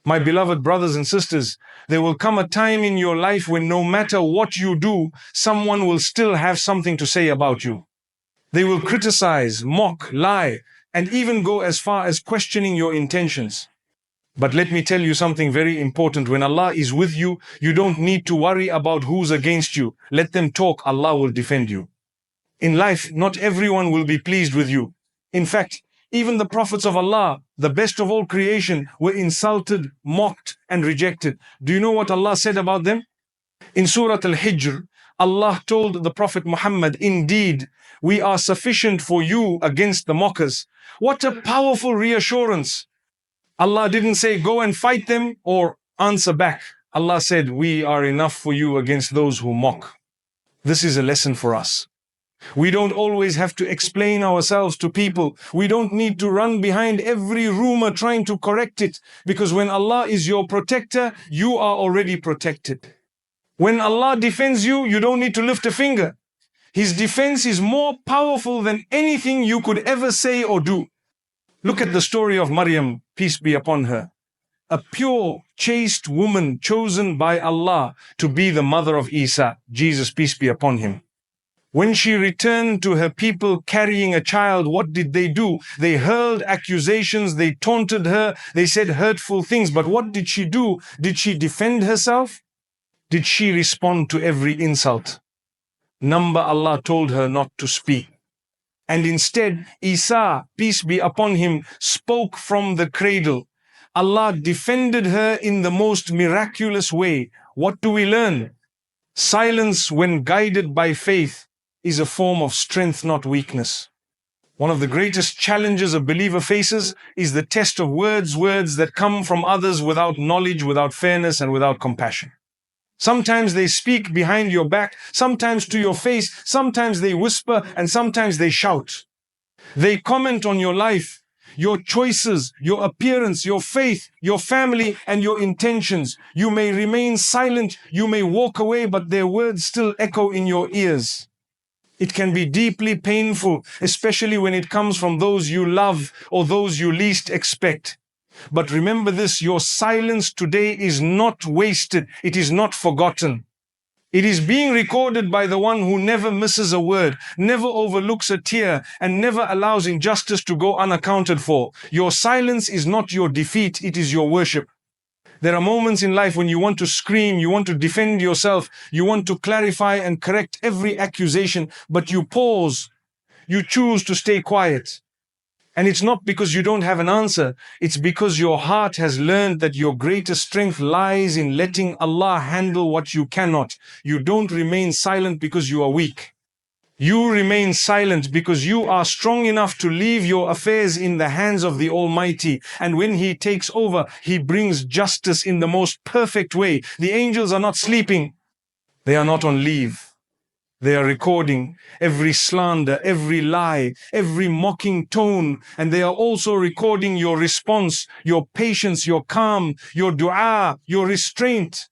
My beloved brothers and sisters, there will come a time in your life when no matter what you do, someone will still have something to say about you. They will criticize, mock, lie, and even go as far as questioning your intentions. But let me tell you something very important. When Allah is with you, you don't need to worry about who's against you. Let them talk, Allah will defend you. In life, not everyone will be pleased with you. In fact, even the prophets of Allah, the best of all creation, were insulted, mocked, and rejected. Do you know what Allah said about them? In Surah Al-Hijr, Allah told the Prophet Muhammad, "Indeed, we are sufficient for you against the mockers." What a powerful reassurance. Allah didn't say, go and fight them or answer back. Allah said, we are enough for you against those who mock. This is a lesson for us. We don't always have to explain ourselves to people. We don't need to run behind every rumor trying to correct it, because when Allah is your protector, you are already protected. When Allah defends you, you don't need to lift a finger. His defense is more powerful than anything you could ever say or do. Look at the story of Maryam, peace be upon her. A pure, chaste woman chosen by Allah to be the mother of Isa, Jesus, peace be upon him. When she returned to her people carrying a child, what did they do? They hurled accusations, they taunted her, they said hurtful things. But what did she do? Did she defend herself? Did she respond to every insult? Number Allah told her not to speak. And instead, Isa, peace be upon him, spoke from the cradle. Allah defended her in the most miraculous way. What do we learn? Silence, when guided by faith, is a form of strength, not weakness. One of the greatest challenges a believer faces is the test of words that come from others without knowledge, without fairness, and without compassion. Sometimes they speak behind your back, sometimes to your face, sometimes they whisper, and sometimes they shout. They comment on your life, your choices, your appearance, your faith, your family, and your intentions. You may remain silent, you may walk away, but their words still echo in your ears. It can be deeply painful, especially when it comes from those you love or those you least expect. But remember this, your silence today is not wasted. It is not forgotten. It is being recorded by the one who never misses a word, never overlooks a tear, and never allows injustice to go unaccounted for. Your silence is not your defeat, it is your worship. There are moments in life when you want to scream, you want to defend yourself, you want to clarify and correct every accusation, but you pause. You choose to stay quiet. And it's not because you don't have an answer. It's because your heart has learned that your greatest strength lies in letting Allah handle what you cannot. You don't remain silent because you are weak. You remain silent because you are strong enough to leave your affairs in the hands of the Almighty. And when He takes over, He brings justice in the most perfect way. The angels are not sleeping. They are not on leave. They are recording every slander, every lie, every mocking tone, and they are also recording your response, your patience, your calm, your dua, your restraint.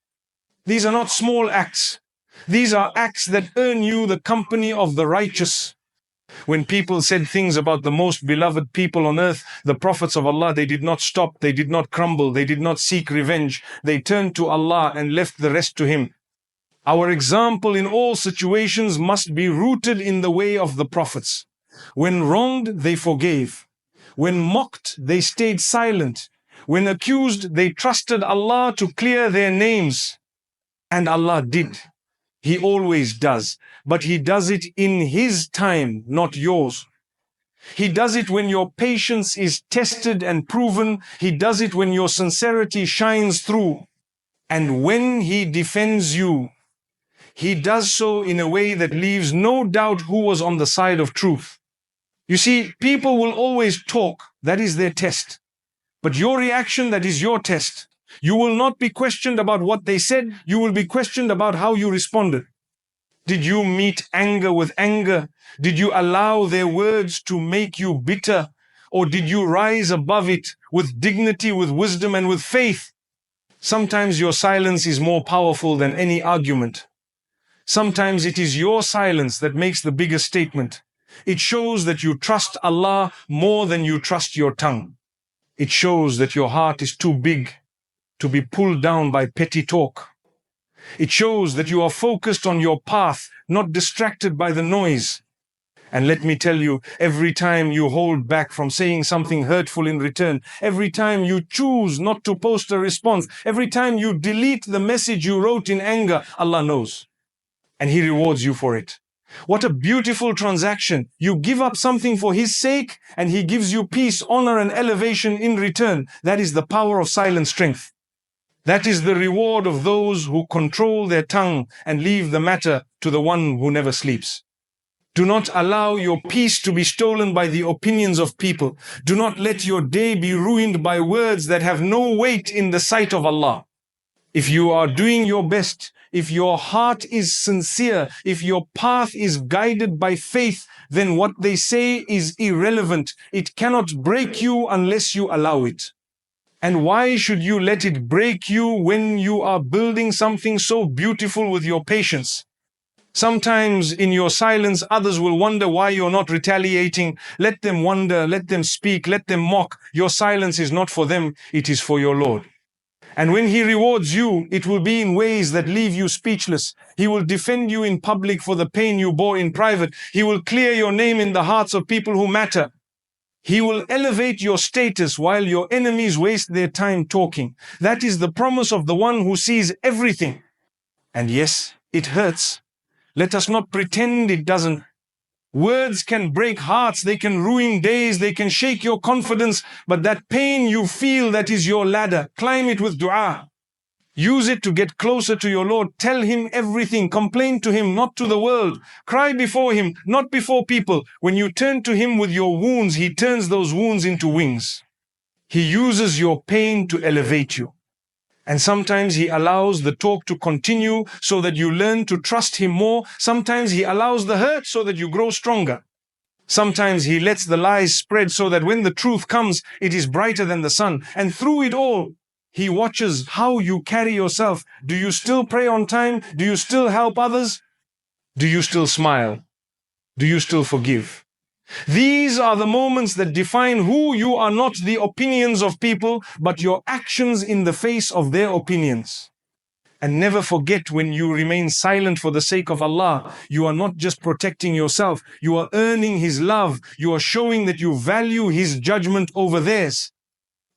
These are not small acts. These are acts that earn you the company of the righteous. When people said things about the most beloved people on earth, the prophets of Allah, they did not stop, they did not crumble, they did not seek revenge. They turned to Allah and left the rest to Him. Our example in all situations must be rooted in the way of the prophets. When wronged, they forgave. When mocked, they stayed silent. When accused, they trusted Allah to clear their names. And Allah did. He always does. But He does it in His time, not yours. He does it when your patience is tested and proven. He does it when your sincerity shines through. And when He defends you, He does so in a way that leaves no doubt who was on the side of truth. You see, people will always talk. That is their test. But your reaction, that is your test. You will not be questioned about what they said. You will be questioned about how you responded. Did you meet anger with anger? Did you allow their words to make you bitter? Or did you rise above it with dignity, with wisdom, and with faith? Sometimes your silence is more powerful than any argument. Sometimes it is your silence that makes the biggest statement. It shows that you trust Allah more than you trust your tongue. It shows that your heart is too big. to be pulled down by petty talk. It shows that you are focused on your path, not distracted by the noise. And let me tell you, every time you hold back from saying something hurtful in return, every time you choose not to post a response, every time you delete the message you wrote in anger, Allah knows. And He rewards you for it. What a beautiful transaction. You give up something for His sake, and He gives you peace, honor, and elevation in return. That is the power of silent strength. That is the reward of those who control their tongue and leave the matter to the one who never sleeps. Do not allow your peace to be stolen by the opinions of people. Do not let your day be ruined by words that have no weight in the sight of Allah. If you are doing your best, if your heart is sincere, if your path is guided by faith, then what they say is irrelevant. It cannot break you unless you allow it. And why should you let it break you when you are building something so beautiful with your patience? Sometimes in your silence, others will wonder why you're not retaliating. Let them wonder, let them speak, let them mock. Your silence is not for them, it is for your Lord. And when He rewards you, it will be in ways that leave you speechless. He will defend you in public for the pain you bore in private. He will clear your name in the hearts of people who matter. He will elevate your status while your enemies waste their time talking. That is the promise of the one who sees everything. And yes, it hurts. Let us not pretend it doesn't. Words can break hearts, they can ruin days, they can shake your confidence, but that pain you feel, that is your ladder. Climb it with dua. Use it to get closer to your Lord. Tell Him everything. Complain to Him, not to the world. Cry before Him, not before people. When you turn to Him with your wounds, He turns those wounds into wings. He uses your pain to elevate you. And sometimes He allows the talk to continue so that you learn to trust Him more. Sometimes He allows the hurt so that you grow stronger. Sometimes He lets the lies spread so that when the truth comes, it is brighter than the sun. And through it all, He watches how you carry yourself. Do you still pray on time? Do you still help others? Do you still smile? Do you still forgive? These are the moments that define who you are, not the opinions of people, but your actions in the face of their opinions. And never forget, when you remain silent for the sake of Allah, you are not just protecting yourself, you are earning His love. You are showing that you value His judgment over theirs.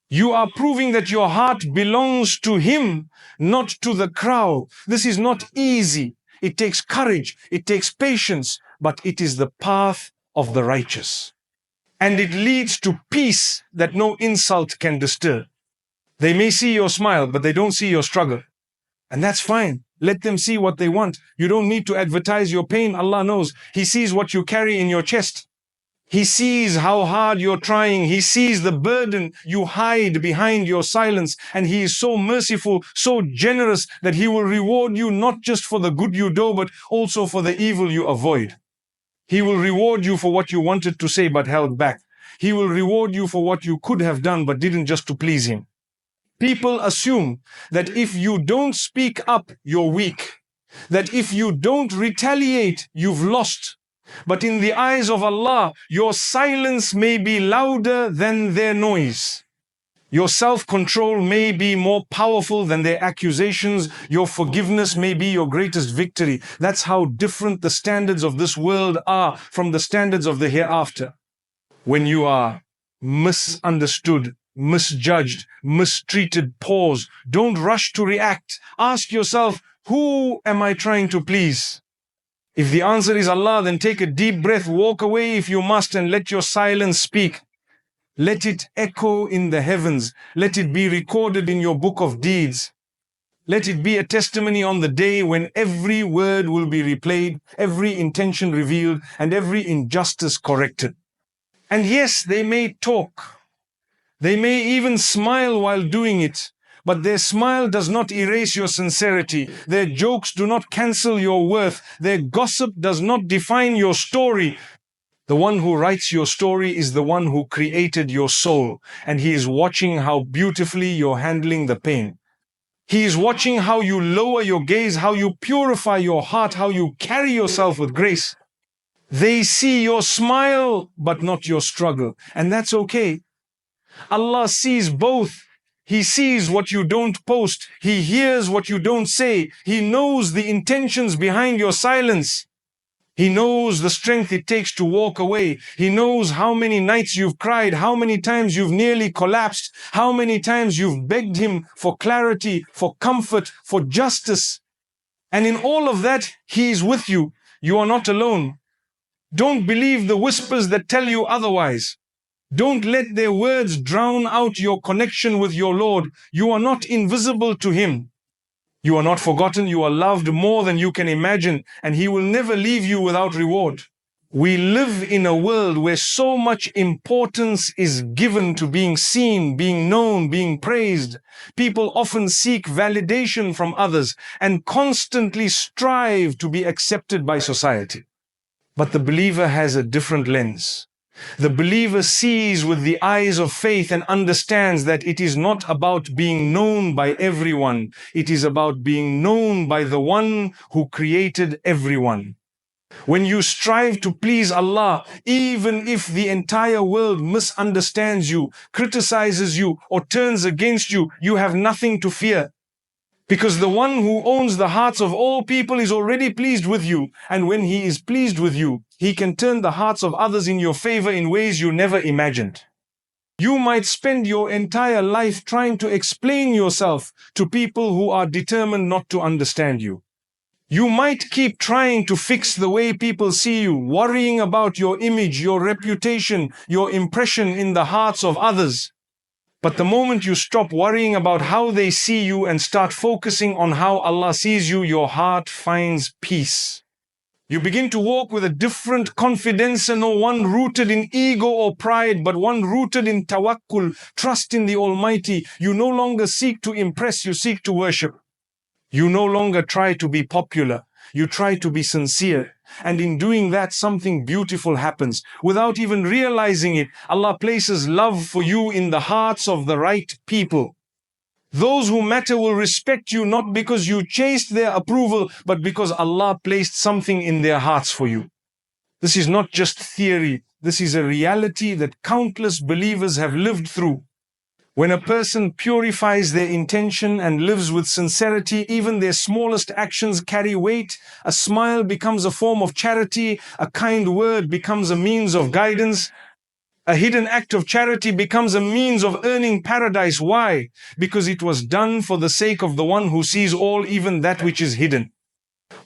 You are proving that your heart belongs to Him, not to the crowd. This is not easy. It takes courage, it takes patience, but it is the path of the righteous. And it leads to peace that no insult can disturb. They may see your smile, but they don't see your struggle. And that's fine. Let them see what they want. You don't need to advertise your pain. Allah knows. He sees what you carry in your chest. He sees how hard you're trying. He sees the burden you hide behind your silence. And He is so merciful, so generous, that He will reward you not just for the good you do, but also for the evil you avoid. He will reward you for what you wanted to say but held back. He will reward you for what you could have done but didn't, just to please Him. People assume that if you don't speak up, you're weak. That if you don't retaliate, you've lost. But in the eyes of Allah, your silence may be louder than their noise. Your self-control may be more powerful than their accusations. Your forgiveness may be your greatest victory. That's how different the standards of this world are from the standards of the hereafter. When you are misunderstood, misjudged, mistreated, pause. Don't rush to react. Ask yourself, who am I trying to please? If the answer is Allah, then take a deep breath, walk away if you must, and let your silence speak. Let it echo in the heavens. Let it be recorded in your book of deeds. Let it be a testimony on the day when every word will be replayed, every intention revealed, and every injustice corrected. And yes, they may talk. They may even smile while doing it. But their smile does not erase your sincerity. Their jokes do not cancel your worth. Their gossip does not define your story. The one who writes your story is the one who created your soul, and He is watching how beautifully you're handling the pain. He is watching how you lower your gaze, how you purify your heart, how you carry yourself with grace. They see your smile, but not your struggle, and that's okay. Allah sees both. He sees what you don't post. He hears what you don't say. He knows the intentions behind your silence. He knows the strength it takes to walk away. He knows how many nights you've cried, how many times you've nearly collapsed, how many times you've begged him for clarity, for comfort, for justice. And in all of that, he is with you. You are not alone. Don't believe the whispers that tell you otherwise. Don't let their words drown out your connection with your Lord. You are not invisible to him. You are not forgotten. You are loved more than you can imagine, and he will never leave you without reward. We live in a world where so much importance is given to being seen, being known, being praised. People often seek validation from others and constantly strive to be accepted by society. But the believer has a different lens. The believer sees with the eyes of faith and understands that it is not about being known by everyone. It is about being known by the one who created everyone. When you strive to please Allah, even if the entire world misunderstands you, criticizes you, or turns against you, you have nothing to fear. Because the one who owns the hearts of all people is already pleased with you. And when he is pleased with you, he can turn the hearts of others in your favor in ways you never imagined. You might spend your entire life trying to explain yourself to people who are determined not to understand you. You might keep trying to fix the way people see you, worrying about your image, your reputation, your impression in the hearts of others. But the moment you stop worrying about how they see you and start focusing on how Allah sees you, your heart finds peace. You begin to walk with a different confidence, and not one rooted in ego or pride, but one rooted in tawakkul, trust in the Almighty. You no longer seek to impress, you seek to worship. You no longer try to be popular, you try to be sincere. And in doing that, something beautiful happens. Without even realizing it, Allah places love for you in the hearts of the right people. Those who matter will respect you not because you chased their approval, but because Allah placed something in their hearts for you. This is not just theory. This is a reality that countless believers have lived through. When a person purifies their intention and lives with sincerity, even their smallest actions carry weight. A smile becomes a form of charity. A kind word becomes a means of guidance. A hidden act of charity becomes a means of earning paradise. Why? Because it was done for the sake of the one who sees all, even that which is hidden.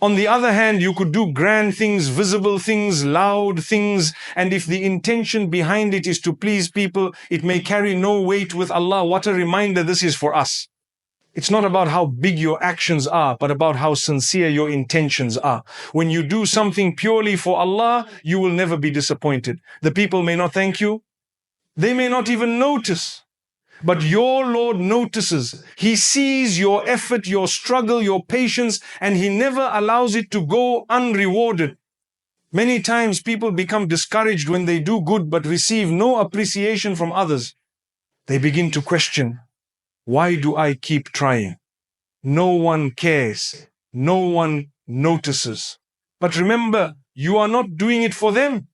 On the other hand, you could do grand things, visible things, loud things, and if the intention behind it is to please people, it may carry no weight with Allah. What a reminder this is for us. It's not about how big your actions are, but about how sincere your intentions are. When you do something purely for Allah, you will never be disappointed. The people may not thank you. They may not even notice. But your Lord notices. He sees your effort, your struggle, your patience, and He never allows it to go unrewarded. Many times people become discouraged when they do good but receive no appreciation from others. They begin to question, why do I keep trying? No one cares. No one notices. But remember, you are not doing it for them.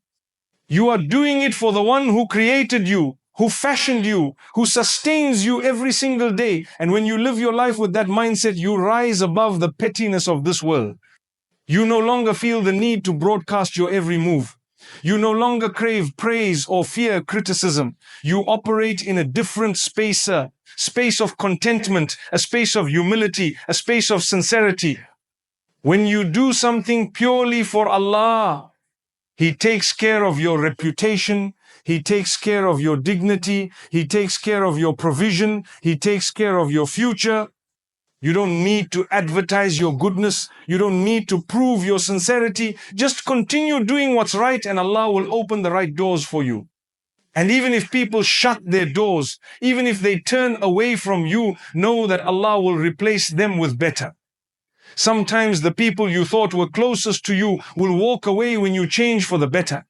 You are doing it for the one who created you, who fashioned you, who sustains you every single day. And when you live your life with that mindset, you rise above the pettiness of this world. You no longer feel the need to broadcast your every move. You no longer crave praise or fear criticism. You operate in a different space of contentment, a space of humility, a space of sincerity. When you do something purely for Allah, He takes care of your reputation. He takes care of your dignity. He takes care of your provision. He takes care of your future. You don't need to advertise your goodness. You don't need to prove your sincerity. Just continue doing what's right and Allah will open the right doors for you. And even if people shut their doors, even if they turn away from you, know that Allah will replace them with better. Sometimes the people you thought were closest to you will walk away when you change for the better.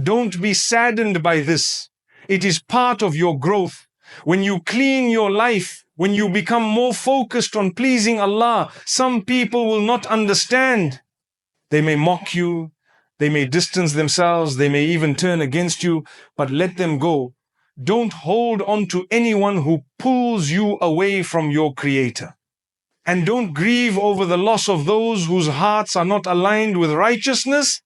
Don't be saddened by this. It is part of your growth. When you clean your life, when you become more focused on pleasing Allah, some people will not understand. They may mock you, they may distance themselves, they may even turn against you, but let them go. don't hold on to anyone who pulls you away from your Creator. And don't grieve over the loss of those whose hearts are not aligned with righteousness.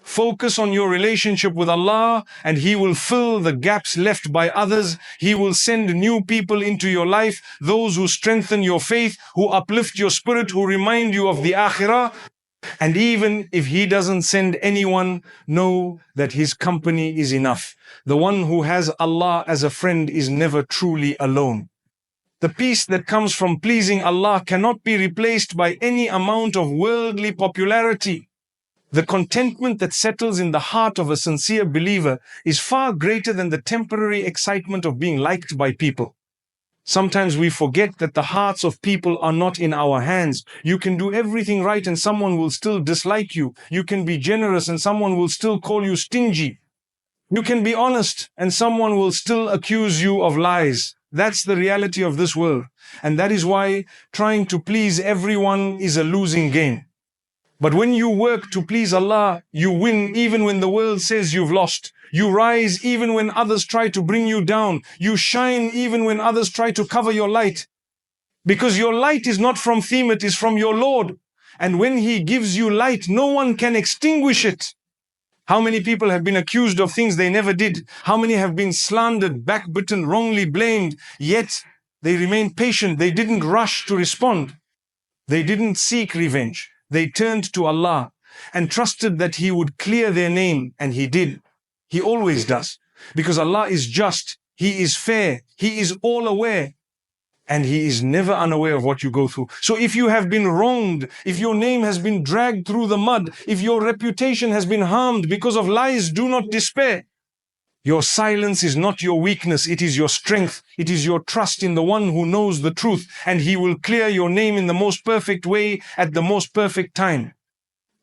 Focus on your relationship with Allah, and He will fill the gaps left by others. He will send new people into your life, those who strengthen your faith, who uplift your spirit, who remind you of the Akhirah. And even if He doesn't send anyone, know that His company is enough. The one who has Allah as a friend is never truly alone. The peace that comes from pleasing Allah cannot be replaced by any amount of worldly popularity. The contentment that settles in the heart of a sincere believer is far greater than the temporary excitement of being liked by people. Sometimes we forget that the hearts of people are not in our hands. You can do everything right and someone will still dislike you. You can be generous and someone will still call you stingy. You can be honest and someone will still accuse you of lies. That's the reality of this world. And that is why trying to please everyone is a losing game. But when you work to please Allah, you win even when the world says you've lost. You rise even when others try to bring you down. You shine even when others try to cover your light. Because your light is not from them, it is from your Lord. And when He gives you light, no one can extinguish it. How many people have been accused of things they never did? How many have been slandered, backbitten, wrongly blamed? Yet they remained patient. They didn't rush to respond. They didn't seek revenge. They turned to Allah and trusted that He would clear their name, and He did. He always does. Because Allah is just, He is fair, He is all aware, and He is never unaware of what you go through. So if you have been wronged, if your name has been dragged through the mud, if your reputation has been harmed because of lies, do not despair. Your silence is not your weakness, it is your strength. It is your trust in the one who knows the truth, and He will clear your name in the most perfect way at the most perfect time.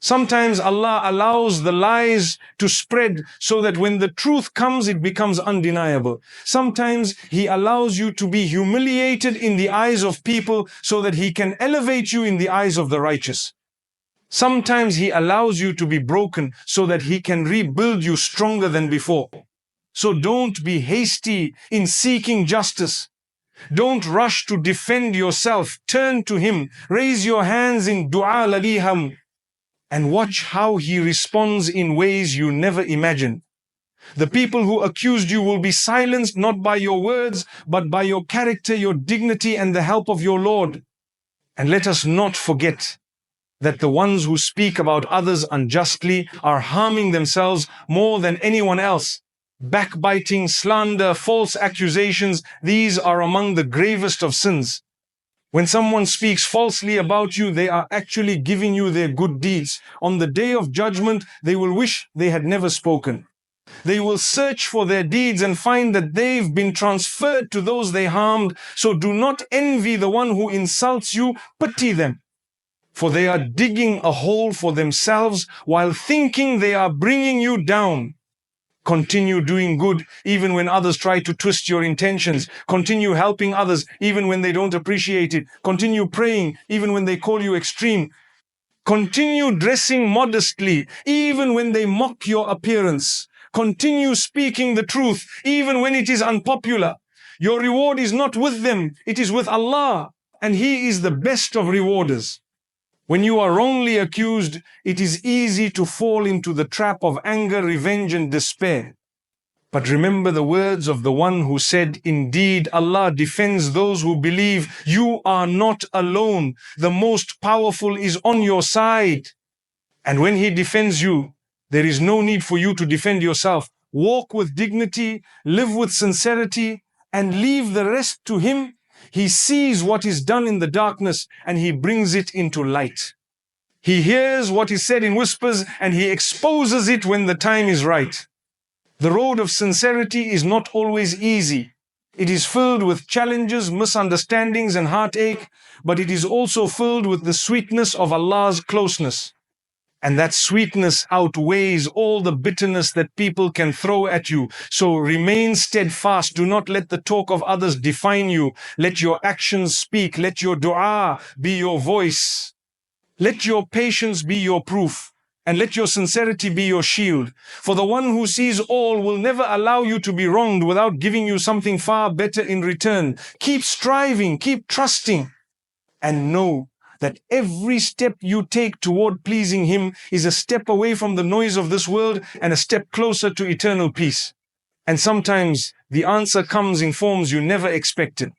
Sometimes Allah allows the lies to spread so that when the truth comes, it becomes undeniable. Sometimes He allows you to be humiliated in the eyes of people so that He can elevate you in the eyes of the righteous. Sometimes He allows you to be broken so that He can rebuild you stronger than before. So don't be hasty in seeking justice. Don't rush to defend yourself. Turn to Him. Raise your hands in dua laliham and watch how He responds in ways you never imagined. The people who accused you will be silenced not by your words, but by your character, your dignity, and the help of your Lord. And let us not forget that the ones who speak about others unjustly are harming themselves more than anyone else. Backbiting, slander, false accusations, these are among the gravest of sins. When someone speaks falsely about you, they are actually giving you their good deeds. On the day of judgment, they will wish they had never spoken. They will search for their deeds and find that they've been transferred to those they harmed. So do not envy the one who insults you, pity them. For they are digging a hole for themselves while thinking they are bringing you down. Continue doing good even when others try to twist your intentions. Continue helping others even when they don't appreciate it. Continue praying even when they call you extreme. Continue dressing modestly even when they mock your appearance. Continue speaking the truth even when it is unpopular. Your reward is not with them, it is with Allah, and He is the best of rewarders. When you are wrongly accused, it is easy to fall into the trap of anger, revenge, and despair. But remember the words of the one who said, "Indeed, Allah defends those who believe. You are not alone. The most powerful is on your side." And when He defends you, there is no need for you to defend yourself. Walk with dignity, live with sincerity, and leave the rest to Him. He sees what is done in the darkness and He brings it into light. He hears what is said in whispers and He exposes it when the time is right. The road of sincerity is not always easy. It is filled with challenges, misunderstandings, and heartache, but it is also filled with the sweetness of Allah's closeness. And that sweetness outweighs all the bitterness that people can throw at you. So remain steadfast. Do not let the talk of others define you. Let your actions speak. Let your dua be your voice. Let your patience be your proof. and let your sincerity be your shield. For the one who sees all will never allow you to be wronged without giving you something far better in return. Keep striving, keep trusting, and know that every step you take toward pleasing Him is a step away from the noise of this world and a step closer to eternal peace. And sometimes the answer comes in forms you never expected.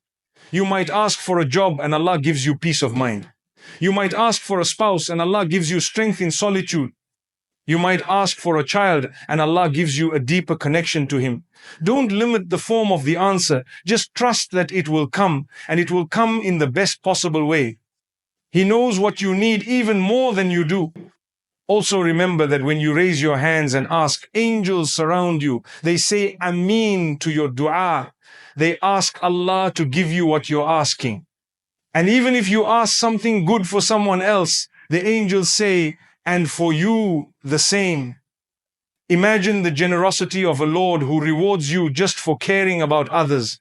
You might ask for a job and Allah gives you peace of mind. You might ask for a spouse and Allah gives you strength in solitude. You might ask for a child and Allah gives you a deeper connection to Him. Don't limit the form of the answer. Just trust that it will come, and it will come in the best possible way. He knows what you need even more than you do. Also remember that when you raise your hands and ask, angels surround you. They say Ameen to your dua. They ask Allah to give you what you're asking. And even if you ask something good for someone else, the angels say, and for you the same. Imagine the generosity of a Lord who rewards you just for caring about others.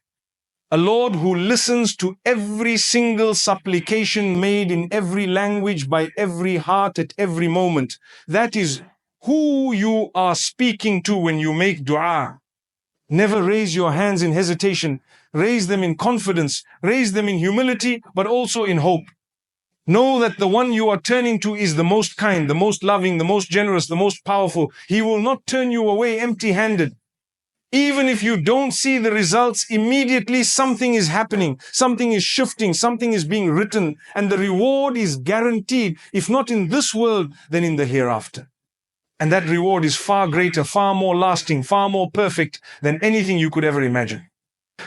A Lord who listens to every single supplication made in every language by every heart at every moment. That is who you are speaking to when you make dua. Never raise your hands in hesitation. Raise them in confidence. Raise them in humility, but also in hope. Know that the one you are turning to is the most kind, the most loving, the most generous, the most powerful. He will not turn you away empty-handed. Even if you don't see the results immediately, something is happening, something is shifting, something is being written, and the reward is guaranteed, if not in this world, then in the hereafter. And that reward is far greater, far more lasting, far more perfect than anything you could ever imagine.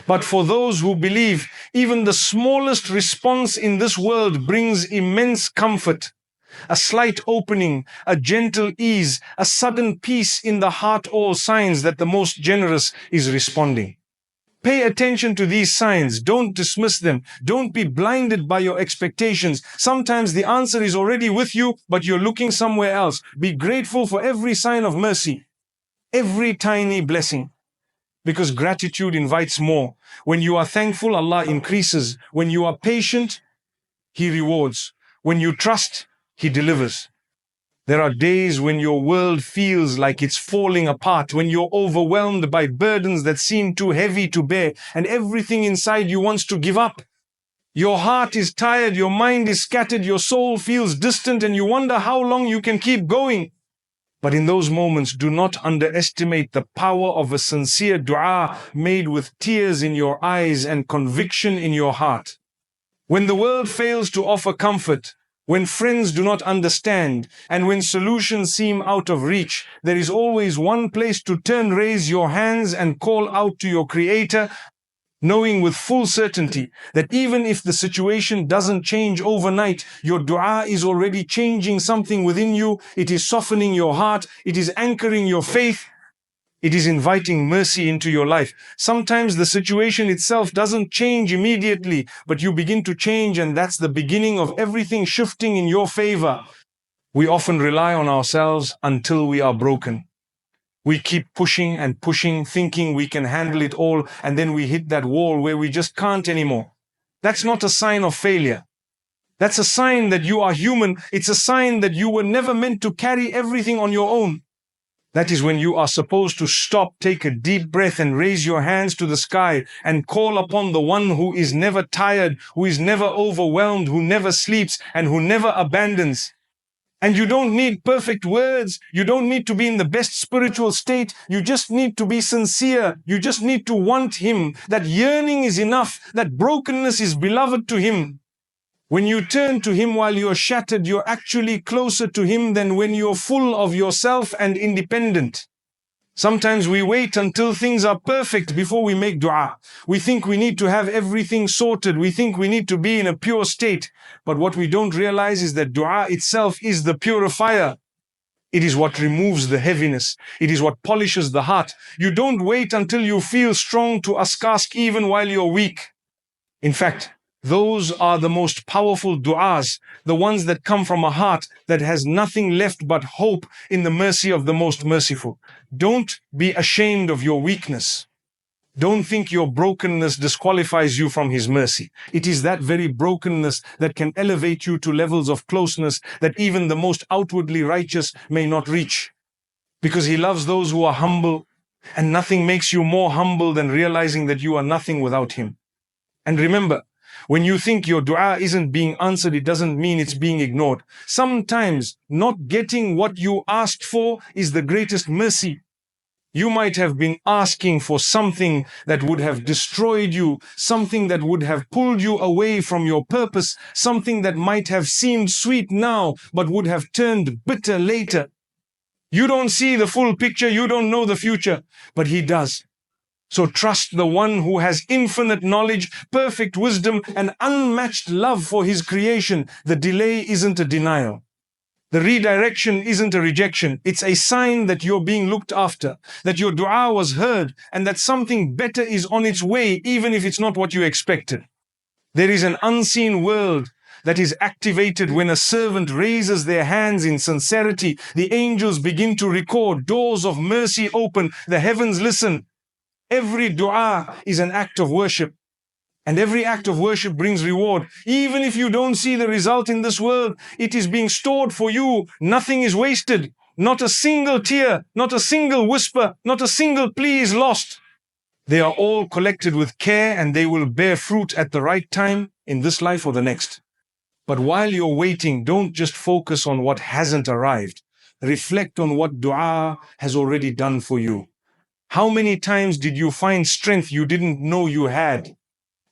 But for those who believe, even the smallest response in this world brings immense comfort. A slight opening, a gentle ease, a sudden peace in the heart, all signs that the most generous is responding. Pay attention to these signs. Don't dismiss them. Don't be blinded by your expectations. Sometimes the answer is already with you, but you're looking somewhere else. Be grateful for every sign of mercy, every tiny blessing, because gratitude invites more. When you are thankful, Allah increases. When you are patient, He rewards. When you trust, He delivers. There are days when your world feels like it's falling apart, when you're overwhelmed by burdens that seem too heavy to bear, and everything inside you wants to give up. Your heart is tired, your mind is scattered, your soul feels distant, and you wonder how long you can keep going. But in those moments, do not underestimate the power of a sincere dua made with tears in your eyes and conviction in your heart. When the world fails to offer comfort, when friends do not understand, and when solutions seem out of reach, there is always one place to turn. Raise your hands and call out to your Creator, knowing with full certainty that even if the situation doesn't change overnight, your dua is already changing something within you. It is softening your heart. It is anchoring your faith. It is inviting mercy into your life. Sometimes the situation itself doesn't change immediately, but you begin to change, and that's the beginning of everything shifting in your favor. We often rely on ourselves until we are broken. We keep pushing and pushing, thinking we can handle it all, and then we hit that wall where we just can't anymore. That's not a sign of failure. That's a sign that you are human. It's a sign that you were never meant to carry everything on your own. That is when you are supposed to stop, take a deep breath, and raise your hands to the sky and call upon the one who is never tired, who is never overwhelmed, who never sleeps, and who never abandons. And you don't need perfect words. You don't need to be in the best spiritual state. You just need to be sincere. You just need to want Him. That yearning is enough. That brokenness is beloved to Him. When you turn to Him while you're shattered, you're actually closer to Him than when you're full of yourself and independent. Sometimes we wait until things are perfect before we make dua. We think we need to have everything sorted. We think we need to be in a pure state. But what we don't realize is that dua itself is the purifier. It is what removes the heaviness. It is what polishes the heart. You don't wait until you feel strong to ask even while you're weak. In fact, those are the most powerful du'as, the ones that come from a heart that has nothing left but hope in the mercy of the most merciful. Don't be ashamed of your weakness. Don't think your brokenness disqualifies you from His mercy. It is that very brokenness that can elevate you to levels of closeness that even the most outwardly righteous may not reach. Because He loves those who are humble, and nothing makes you more humble than realizing that you are nothing without Him. And remember, when you think your dua isn't being answered, it doesn't mean it's being ignored. Sometimes not getting what you asked for is the greatest mercy. You might have been asking for something that would have destroyed you, something that would have pulled you away from your purpose, something that might have seemed sweet now, but would have turned bitter later. You don't see the full picture, you don't know the future, but He does. So trust the one who has infinite knowledge, perfect wisdom, and unmatched love for His creation. The delay isn't a denial. The redirection isn't a rejection. It's a sign that you're being looked after, that your dua was heard, and that something better is on its way, even if it's not what you expected. There is an unseen world that is activated when a servant raises their hands in sincerity. The angels begin to record, doors of mercy open, the heavens listen. Every dua is an act of worship. And every act of worship brings reward. Even if you don't see the result in this world, it is being stored for you. Nothing is wasted. Not a single tear, not a single whisper, not a single plea is lost. They are all collected with care, and they will bear fruit at the right time in this life or the next. But while you're waiting, don't just focus on what hasn't arrived. Reflect on what dua has already done for you. How many times did you find strength you didn't know you had?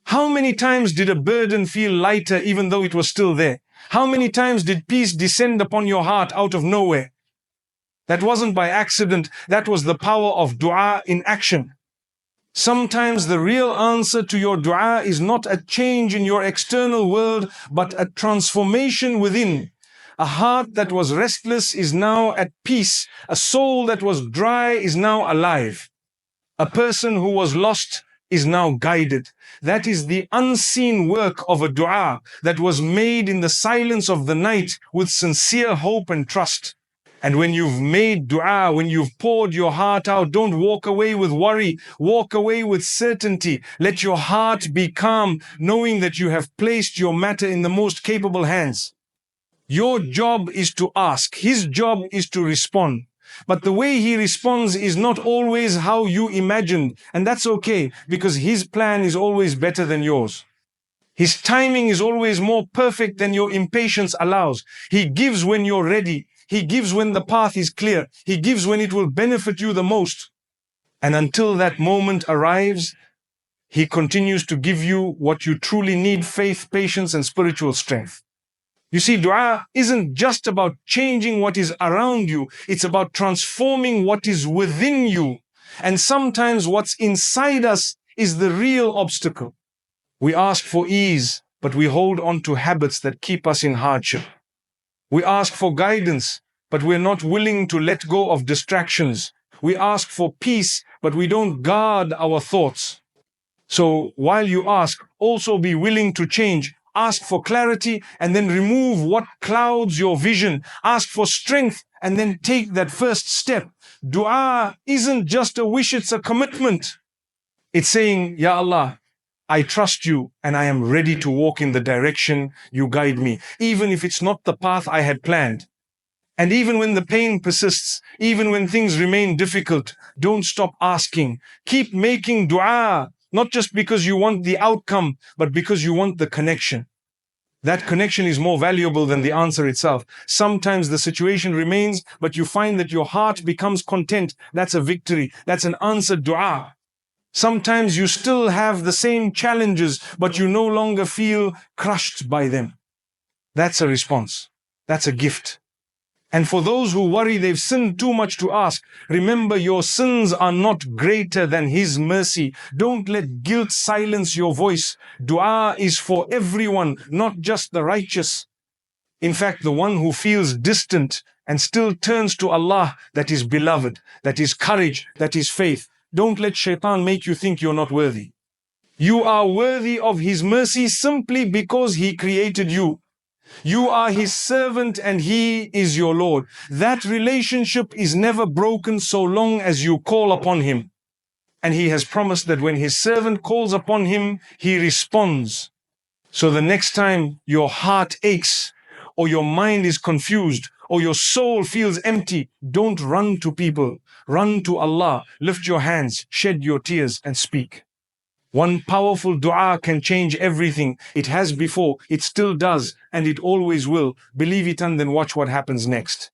How many times did a burden feel lighter even though it was still there? How many times did peace descend upon your heart out of nowhere? That wasn't by accident. That was the power of dua in action. Sometimes the real answer to your dua is not a change in your external world, but a transformation within. A heart that was restless is now at peace. A soul that was dry is now alive. A person who was lost is now guided. That is the unseen work of a dua that was made in the silence of the night with sincere hope and trust. And when you've made dua, when you've poured your heart out, don't walk away with worry. Walk away with certainty. Let your heart be calm, knowing that you have placed your matter in the most capable hands. Your job is to ask. His job is to respond. But the way He responds is not always how you imagined. And that's okay, because His plan is always better than yours. His timing is always more perfect than your impatience allows. He gives when you're ready. He gives when the path is clear. He gives when it will benefit you the most. And until that moment arrives, He continues to give you what you truly need: faith, patience, and spiritual strength. You see, dua isn't just about changing what is around you. It's about transforming what is within you. And sometimes what's inside us is the real obstacle. We ask for ease, but we hold on to habits that keep us in hardship. We ask for guidance, but we're not willing to let go of distractions. We ask for peace, but we don't guard our thoughts. So while you ask, also be willing to change. Ask for clarity and then remove what clouds your vision. Ask for strength and then take that first step. Dua isn't just a wish, it's a commitment. It's saying, Ya Allah, I trust you and I am ready to walk in the direction you guide me, even if it's not the path I had planned. And even when the pain persists, even when things remain difficult, don't stop asking. Keep making dua. Not just because you want the outcome, but because you want the connection. That connection is more valuable than the answer itself. Sometimes the situation remains, but you find that your heart becomes content. That's a victory. That's an answered dua. Sometimes you still have the same challenges, but you no longer feel crushed by them. That's a response. That's a gift. And for those who worry they've sinned too much to ask, remember your sins are not greater than His mercy. Don't let guilt silence your voice. Dua is for everyone, not just the righteous. In fact, the one who feels distant and still turns to Allah, that is beloved, that is courage, that is faith. Don't let shaitan make you think you're not worthy. You are worthy of His mercy simply because He created you. You are His servant and He is your Lord. That relationship is never broken so long as you call upon Him. And He has promised that when His servant calls upon Him, He responds. So the next time your heart aches, or your mind is confused, or your soul feels empty, don't run to people. Run to Allah, lift your hands, shed your tears, and speak. One powerful dua can change everything. It has before, it still does, and it always will. Believe it and then watch what happens next.